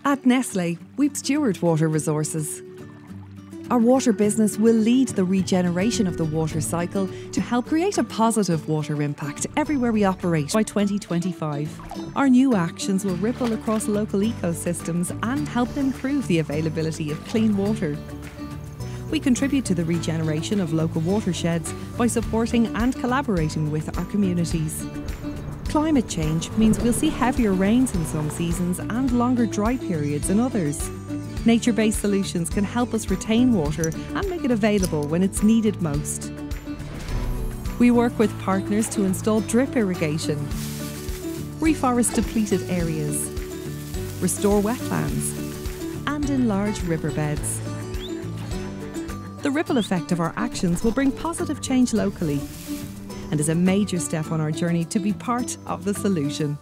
At Nestlé, we steward water resources. Our water business will lead the regeneration of the water cycle to help create a positive water impact everywhere we operate by 2025. Our new actions will ripple across local ecosystems and help improve the availability of clean water. We contribute to the regeneration of local watersheds by supporting and collaborating with our communities. Climate change means we'll see heavier rains in some seasons and longer dry periods in others. Nature-based solutions can help us retain water and make it available when it's needed most. We work with partners to install drip irrigation, reforest depleted areas, restore wetlands, and enlarge riverbeds. The ripple effect of our actions will bring positive change locally and is a major step on our journey to be part of the solution.